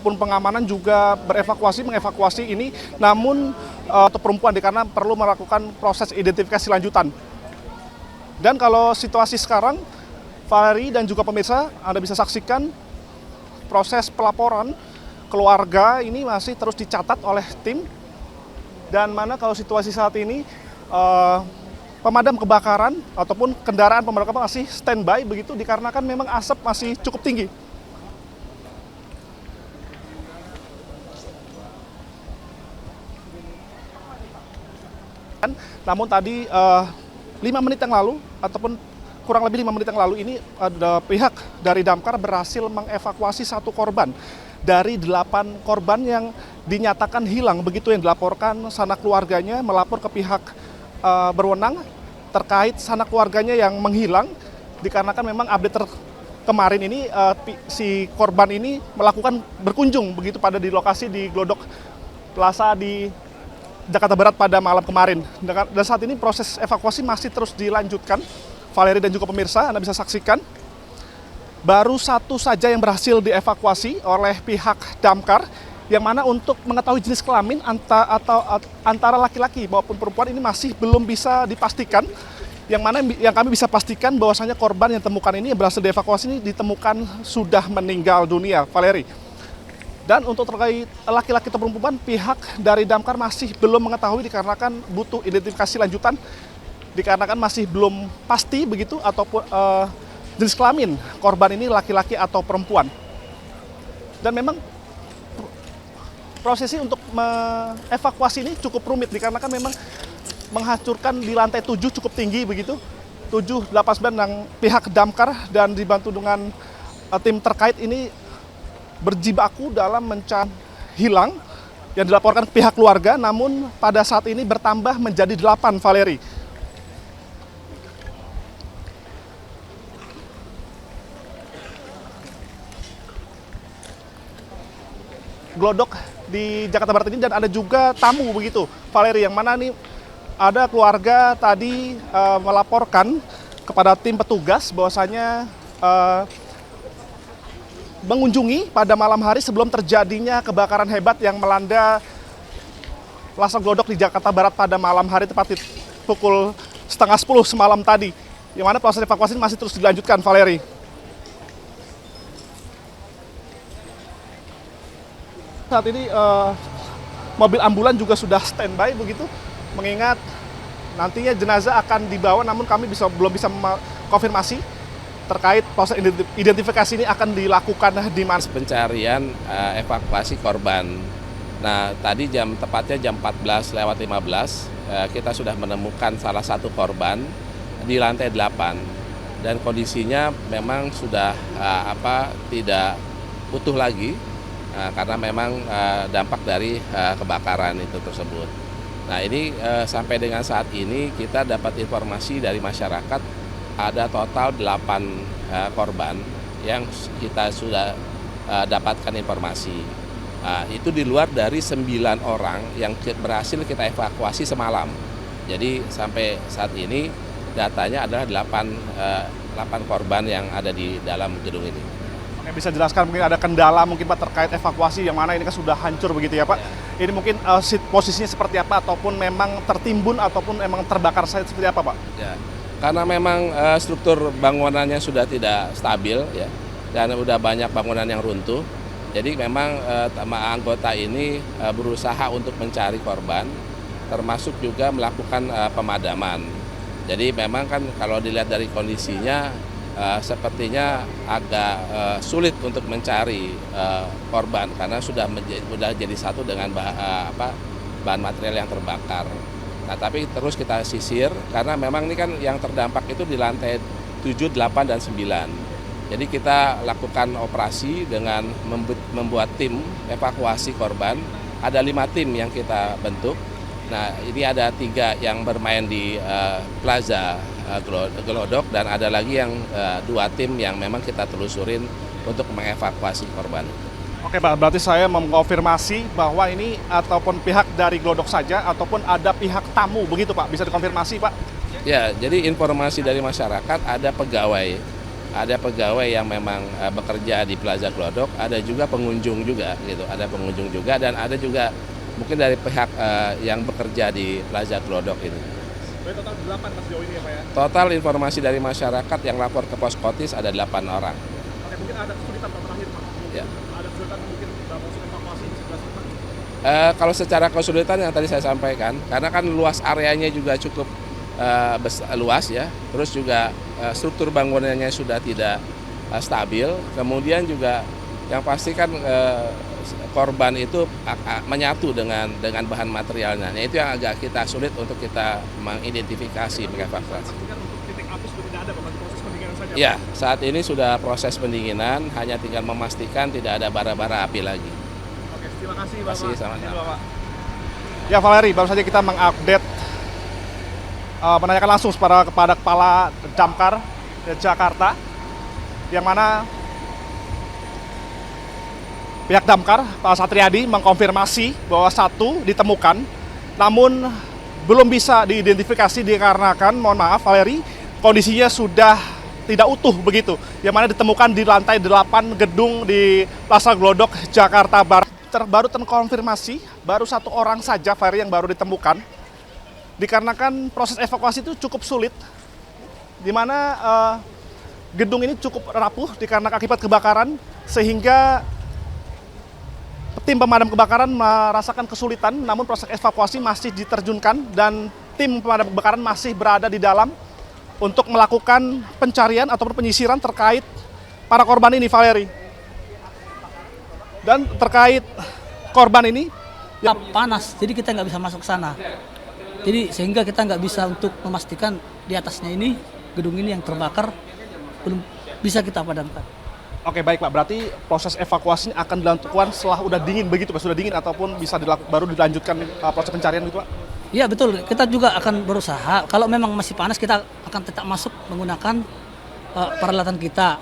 ataupun pengamanan juga mengevakuasi ini, namun untuk perempuan karena perlu melakukan proses identifikasi lanjutan. Dan kalau situasi sekarang, Valeri dan juga pemirsa, Anda bisa saksikan proses pelaporan keluarga ini masih terus dicatat oleh tim. Dan mana kalau situasi saat ini, pemadam kebakaran ataupun kendaraan pemadam kebakaran masih standby begitu dikarenakan memang asap masih cukup tinggi. Namun tadi 5 menit yang lalu ataupun kurang lebih 5 menit yang lalu ini ada pihak dari damkar berhasil mengevakuasi 1 korban dari 8 korban yang dinyatakan hilang begitu yang dilaporkan sanak keluarganya melapor ke pihak berwenang terkait sanak keluarganya yang menghilang dikarenakan memang update kemarin ini si korban ini melakukan berkunjung begitu pada di lokasi di Glodok Plaza di Jakarta Barat pada malam kemarin. Dan saat ini proses evakuasi masih terus dilanjutkan. Valeri dan juga pemirsa, Anda bisa saksikan. Baru 1 saja yang berhasil dievakuasi oleh pihak damkar, yang mana untuk mengetahui jenis kelamin antara laki-laki maupun perempuan ini masih belum bisa dipastikan. Yang kami bisa pastikan bahwasanya korban yang ditemukan ini yang berhasil dievakuasi ini ditemukan sudah meninggal dunia, Valeri. Dan untuk terkait laki-laki atau perempuan, pihak dari damkar masih belum mengetahui dikarenakan butuh identifikasi lanjutan, dikarenakan masih belum pasti begitu ataupun jenis kelamin korban ini laki-laki atau perempuan. Dan memang prosesi untuk mengevakuasi ini cukup rumit dikarenakan memang menghancurkan di lantai 7 cukup tinggi begitu. 7, 8, 9 yang pihak damkar dan dibantu dengan tim terkait ini berjibaku dalam mencari hilang yang dilaporkan pihak keluarga, namun pada saat ini bertambah menjadi 8, Valeri. Glodok di Jakarta Barat ini dan ada juga tamu begitu, Valeri, yang mana nih ada keluarga tadi melaporkan kepada tim petugas bahwasanya mengunjungi pada malam hari sebelum terjadinya kebakaran hebat yang melanda Plaza Glodok di Jakarta Barat pada malam hari tepat di pukul 9:30 semalam tadi, yang mana proses evakuasi masih terus dilanjutkan, Valeri. Saat ini mobil ambulan juga sudah standby begitu, mengingat nantinya jenazah akan dibawa, namun kami belum bisa konfirmasi terkait proses identifikasi ini akan dilakukan di mana. Pencarian evakuasi korban. Nah, tadi tepatnya jam 14:15 kita sudah menemukan salah satu korban di lantai 8 dan kondisinya memang sudah tidak utuh lagi karena memang dampak dari kebakaran itu tersebut. Nah, ini sampai dengan saat ini kita dapat informasi dari masyarakat ada total 8 korban yang kita sudah dapatkan informasi. Itu di luar dari 9 orang yang berhasil kita evakuasi semalam. Jadi sampai saat ini datanya adalah 8 korban yang ada di dalam gedung ini. Oke, bisa jelaskan mungkin ada kendala mungkin Pak terkait evakuasi yang mana ini kan sudah hancur begitu ya Pak. Ini mungkin posisinya seperti apa ataupun memang tertimbun ataupun memang terbakar seperti apa Pak? Ya. Karena memang struktur bangunannya sudah tidak stabil ya, dan sudah banyak bangunan yang runtuh. Jadi memang anggota ini berusaha untuk mencari korban, termasuk juga melakukan pemadaman. Jadi memang kan kalau dilihat dari kondisinya sepertinya agak sulit untuk mencari korban karena sudah jadi satu dengan bahan material yang terbakar. Nah, tapi terus kita sisir karena memang ini kan yang terdampak itu di lantai 7, 8, dan 9. Jadi kita lakukan operasi dengan membuat tim evakuasi korban. Ada 5 tim yang kita bentuk. Nah, ini ada 3 yang bermain di Plaza Glodok dan ada lagi yang 2 tim yang memang kita telusurin untuk mengevakuasi korban. Oke Pak, berarti saya mengkonfirmasi bahwa ini ataupun pihak dari Glodok saja ataupun ada pihak tamu begitu Pak, bisa dikonfirmasi Pak? Ya, jadi informasi dari masyarakat ada pegawai ada pegawai yang memang bekerja di Plaza Glodok, ada juga pengunjung juga gitu, ada pengunjung juga dan ada juga mungkin dari pihak yang bekerja di Plaza Glodok ini. Berarti total 8 Mas sejauh ini ya Pak ya? Total informasi dari masyarakat yang lapor ke Pos Kotis ada 8 orang. Oke, mungkin ada kesulitan Pak terakhir Pak? Ya. Ada kesulitan mungkin proses evakuasi di sebelah sini Pak? Kalau secara kesulitan yang tadi saya sampaikan, karena kan luas areanya juga cukup luas ya, terus juga struktur bangunannya sudah tidak stabil, kemudian juga yang pasti kan korban itu menyatu dengan bahan materialnya. Nah, itu yang agak kita sulit untuk kita mengidentifikasi, mengevakuasi. Pastikan untuk titik api sudah tidak ada Pak, proses pendinginan saja? Ya, saat ini sudah proses pendinginan, hanya tinggal memastikan tidak ada bara-bara api lagi. Oke, terima kasih Terima kasih, Bapak. sama-sama. Bapak. Ya Valeri, baru saja kita mengupdate menanyakan langsung kepada Kepala Damkar Jakarta, yang mana pihak Damkar, Pak Satriadi, mengkonfirmasi bahwa satu ditemukan, namun belum bisa diidentifikasi dikarenakan, mohon maaf Valeri, kondisinya sudah tidak utuh begitu, yang mana ditemukan di lantai 8 gedung di Plaza Glodok, Jakarta Barat. Baru terkonfirmasi, baru satu orang saja Valeri yang baru ditemukan, dikarenakan proses evakuasi itu cukup sulit, di mana gedung ini cukup rapuh dikarenakan akibat kebakaran, sehingga tim pemadam kebakaran merasakan kesulitan, namun proses evakuasi masih diterjunkan dan tim pemadam kebakaran masih berada di dalam untuk melakukan pencarian ataupun penyisiran terkait para korban ini, Valeri. Dan terkait korban ini, panas, jadi kita nggak bisa masuk ke sana. Jadi sehingga kita nggak bisa untuk memastikan di atasnya ini, gedung ini yang terbakar, belum bisa kita padamkan. oke baik Pak, berarti proses evakuasi akan dilakukan setelah udah dingin begitu Pak, sudah dingin ataupun bisa baru dilanjutkan proses pencarian gitu Pak? Iya betul, kita juga akan berusaha, kalau memang masih panas kita akan tetap masuk menggunakan peralatan kita.